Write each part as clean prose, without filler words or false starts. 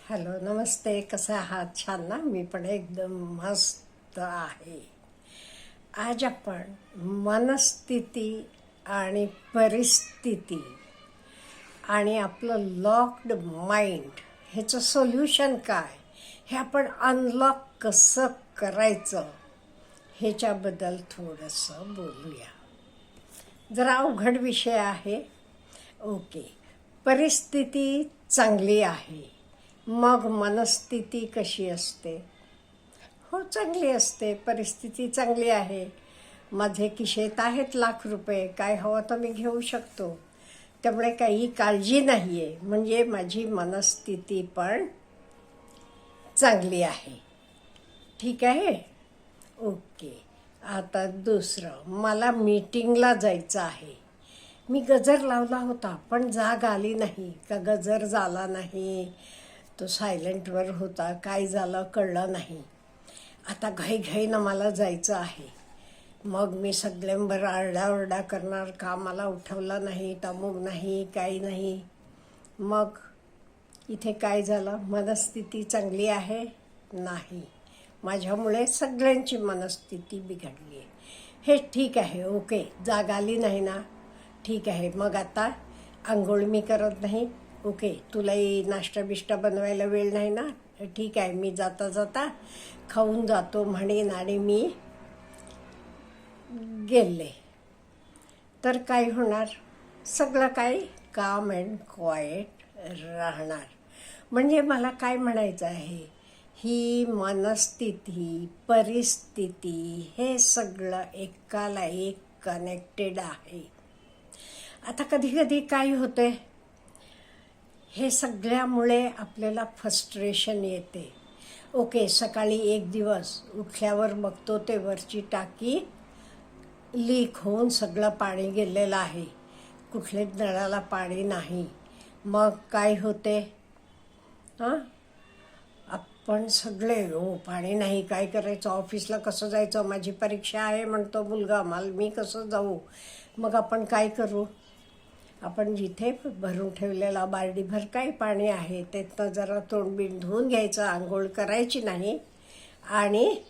Hello, नमस्ते. कसे आहात? छान ना? मी पण एकदम मस्त आहे. आज आपण मनस्थिती आणि परिस्थिती आणि आपलं लॉक्ड माइंड ह्याचं सोल्युशन काय, हे आपण अनलॉक कसं करायचं ह्याच्याबद्दल थोडंसं बोलूया. जरा अवघड विषय आहे. ओके. परिस्थिती चांगली आहे, मग मनस्थिती कशी असते? हो, चांगली असते. परिस्थिती चांगली आहे, माझे खिशेत आहेत ₹1,00,000, काय हवं तर मी घेऊ शकतो, त्यामुळे काही काळजी नाही आहे. म्हणजे माझी मनस्थिती पण चांगली आहे. ठीक आहे. ओके. आता दुसरं, मला मीटिंगला जायचं आहे. मी गजर लावला होता, पण जाग आली नाही का गजर झाला नाही, तो सायलेंटवर होता, काय झालं कळलं नाही. आता घाईघाईनं मला जायचं आहे. मग मी सगळ्यांवर आरडाओरडा करणार, का मला उठवलं नाही, तमूक नाही, काही नाही. मग इथे काय झालं? मनस्थिती चांगली आहे? नाही. माझ्यामुळे सगळ्यांची मनस्थिती बिघडली आहे. हे ठीक आहे. ओके, जाग आली नाही ना? ठीक आहे. मग आता आंघोळ मी करत नाही. ओके, तुलाही नाश्ता बिष्टा बनवायला वेळ नाही ना? ठीक आहे, मी जाता जाता खाऊन जातो म्हणेन आणि मी गेले तर काय होणार? सगळं काही काम अँड क्वाईट राहणार. म्हणजे मला काय म्हणायचं आहे, ही मनस्थिती, परिस्थिती हे सगळं एकाला एक कनेक्टेड आहे. आता कधी कधी काय होते, हे सगळ्यामुळे आपल्याला फ्रस्ट्रेशन येते. ओके, सकाळी एक दिवस उठल्यावर बघतो ते वरची टाकी लीक होऊन सगळं पाणी गेलेलं आहे, कुठल्याच नळाला पाणी नाही. मग काय होते? हां, आपण सगळे पाणी नाही, काय करायचं, ऑफिसला कसं जायचं, माझी परीक्षा आहे म्हणतो मुलगा, मला मी कसं जाऊ? मग आपण काय करू? आपण जिथे भरून ठेवलेला बार्डीभर काही पाणी आहे त्यातनं जरा तोंडबिंड धुवून घ्यायचं, आंघोळ करायची नाही आणि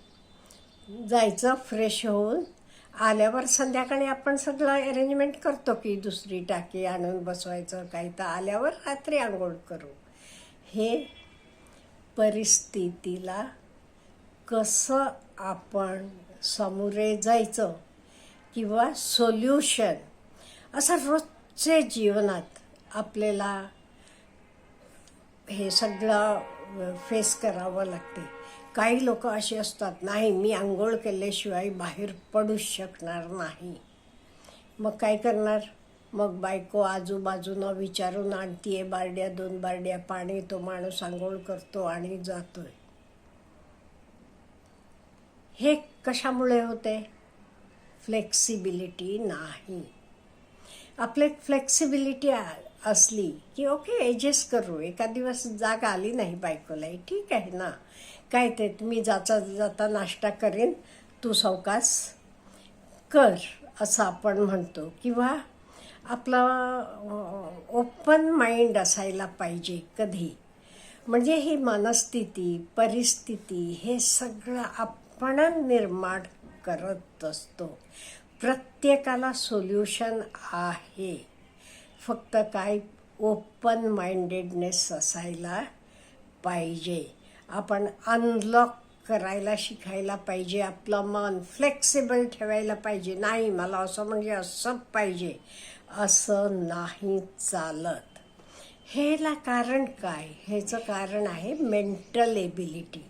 जायचं फ्रेश होऊन. आल्यावर संध्याकाळी आपण सगळं अरेंजमेंट करतो की दुसरी टाकी आणून बसवायचं, काही तर आल्यावर रात्री आंघोळ करू. हे परिस्थितीला कसं आपण सामोरे जायचं किंवा सोल्युशन, असं रोजचे जीवनात आपल्याला हे सगळं फेस करावं लागते. काही लोक असे असतात, नाही मी आंघोळ केल्याशिवाय बाहेर पडूच शकणार नाही. मग काय करणार? मग बायको आजूबाजूनं विचारून आणतीये बारड्या 2 बारड्या पाणी, तो माणूस आंघोळ करतो आणि जातोय. हे कशामुळे होते? फ्लेक्सिबिलिटी नाही. आपले फ्लेक्सिबिलिटी असली की ओके, ॲडजस्ट करू. एका दिवस जाग आली नाही बायकोलाही, ठीक आहे ना, काय ते मी जाता जाता नाश्ता करेन, तू सावकाश कर, असं आपण म्हणतो. किंवा आपलं ओपन माइंड असायला पाहिजे कधी. म्हणजे ही मनस्थिती, परिस्थिती हे सगळं आपण निर्माण करत असतो. प्रत्येकाला सोल्युशन आहे, फक्त काय ओपन माइंडेडनेस असायला पाहिजे. आपण अनलॉक करायला शिकायला पाहिजे, आपलं मन फ्लेक्सिबल ठेवायला पाहिजे. नाही मला असं म्हणजे असं पाहिजे, असं नाही चालत. ह्याला कारण काय? ह्याचं कारण आहे मेंटल एबिलिटी.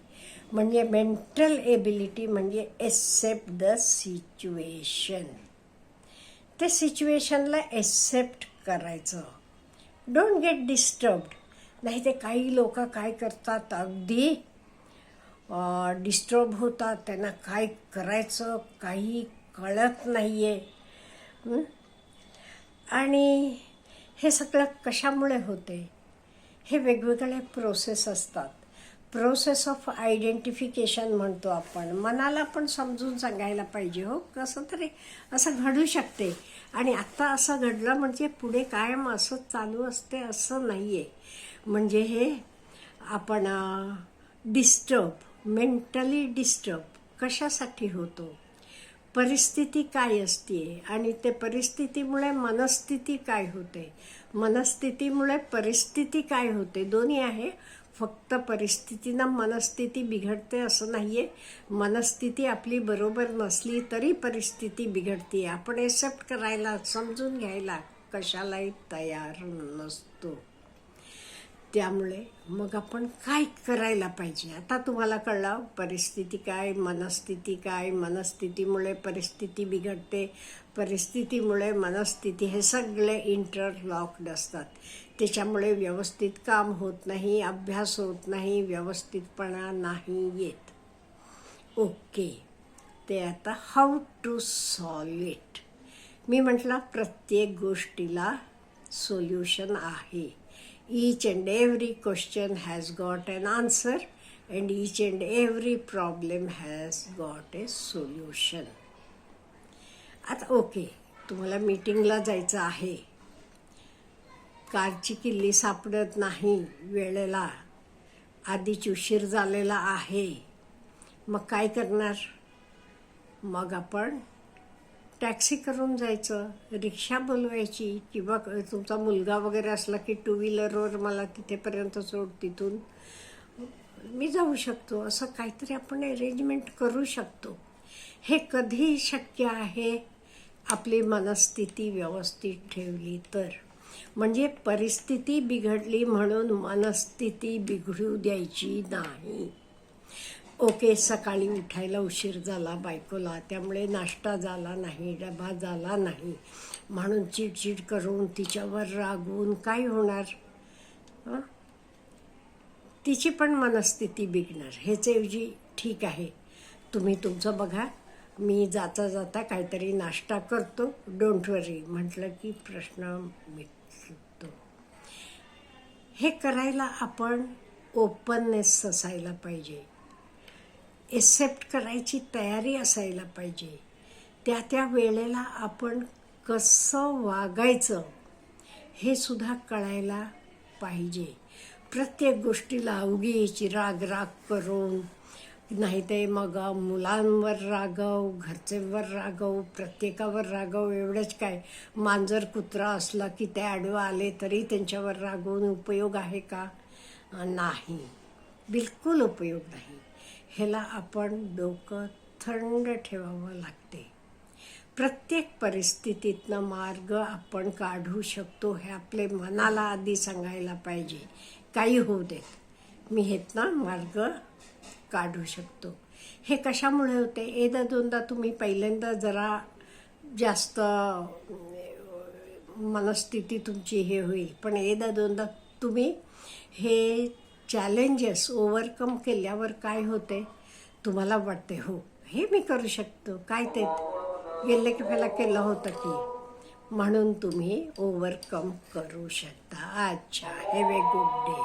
म्हणजे मेंटल एबिलिटी म्हणजे एक्सेप्ट द सिच्युएशन. ते सिच्युएशनला एक्सेप्ट करायचं. Don't get disturbed. नाही ते काही लोक काय करतात, अगदी डिस्टर्ब होतात, त्यांना काय करायचं काही कळत नाही आहे. आणि हे सगळं कशामुळे होते? हे वेगवेगळे प्रोसेस असतात. प्रोसेस ऑफ आयडेंटिफिकेशन म्हणतो आपण. मनाला पण समजून सांगायला पाहिजे, हो कसं तरी असं घडू शकते आणि आत्ता असं घडलं म्हणजे पुढे कायम असंच चालू असते असं नाही आहे. म्हणजे हे आपण मेंटली डिस्टर्ब कशासाठी होतो, परिस्थिती काय असते आणि ते परिस्थितीमुळे मनस्थिती काय होते, मनस्थितीमुळे परिस्थिती काय होते, दोन्ही आहे. फक्त परिस्थितीनं मनस्थिती बिघडते असं नाही आहे. मनस्थिती आपली बरोबर नसली तरी परिस्थिती बिघडते. आपण एक्सेप्ट करायला, समजून घ्यायला कशालाही तयार नसतो. त्यामुळे मग आपण काय करायला पाहिजे, आता तुम्हाला कळलं परिस्थिती काय, मनस्थिती काय, मनस्थितीमुळे परिस्थिती बिघडते, परिस्थितीमुळे मनस्थिती, हे सगळे इंटरलॉक्ड असतात. त्याच्यामुळे व्यवस्थित काम होत नाही, अभ्यास होत नाही, व्यवस्थितपणा नाही येत. ओके, ते आता हाऊ टू सॉल्व इट. मी म्हटलं प्रत्येक गोष्टीला सोल्युशन आहे. Each and every question has got an answer and each and every problem has got a solution. आता ओके, तुम्हाला मीटिंगला जायचं आहे, कारची किल्ली सापडत नाही वेळेला, आधीच उशीर झालेला आहे, मग काय करणार? मग आपण टॅक्सी करून जायचं, रिक्षा बोलवायची, किंवा तुमचा मुलगा वगैरे असला की टू व्हीलरवर मला तिथेपर्यंत सोड, तिथून मी जाऊ शकतो, असं काहीतरी आपण अरेंजमेंट करू शकतो. हे कधी शक्य आहे? आपली मनस्थिती व्यवस्थित ठेवली तर. म्हणजे परिस्थिती बिघडली म्हणून मनस्थिती बिघडू द्यायची नाही. ओके, सकाळी उठायला उशीर झाला बायकोला, त्यामुळे नाश्ता झाला नाही, डबा झाला नाही म्हणून चिडचिड करून तिच्यावर रागवून काय होणार? तिची पण मनस्थिती बिघडणार. ह्याच्याऐवजी ठीक आहे, तुम्ही तुमचं बघा, मी जाता जाता काहीतरी नाश्ता करतो, डोंट वरी म्हटलं की प्रश्न मिटतो. हे करायला आपण ओपननेस असायला पाहिजे, एक्सेप्ट करायची तयारी असायला पाहिजे. त्या त्या वेळेला आपण कसं वागायचं हे सुद्धा कळायला पाहिजे. प्रत्येक गोष्टीला उगीच राग करून, नाही ते मग मुलांवर रागव, घरचेवर रागव, प्रत्येकावर रागव. एवढंच काय, मांजर कुत्रा असला की ते आडवं आले तरी त्यांच्यावर रागवून उपयोग आहे का? नाही, बिलकुल उपयोग नाही. ह्याला आपण डोकं थंड ठेवावं लागते. प्रत्येक परिस्थितीतनं मार्ग आपण काढू शकतो हे आपले मनाला आधी सांगायला पाहिजे. काही होऊ देत, मी हेतनं मार्ग काढू शकतो. हे कशामुळे होते? एकदा दोनदा तुम्ही पहिल्यांदा जरा जास्त मनस्थिती तुमची हे होईल, पण एकदा दोनदा तुम्ही हे चॅलेंजेस ओव्हरकम केल्यावर काय होते, तुम्हाला वाटते हो हे मी करू शकतो, काय ते गेले की पहिला केलं होतं की, म्हणून तुम्ही ओव्हरकम करू शकता. अच्छा, हॅव ए गुड डे.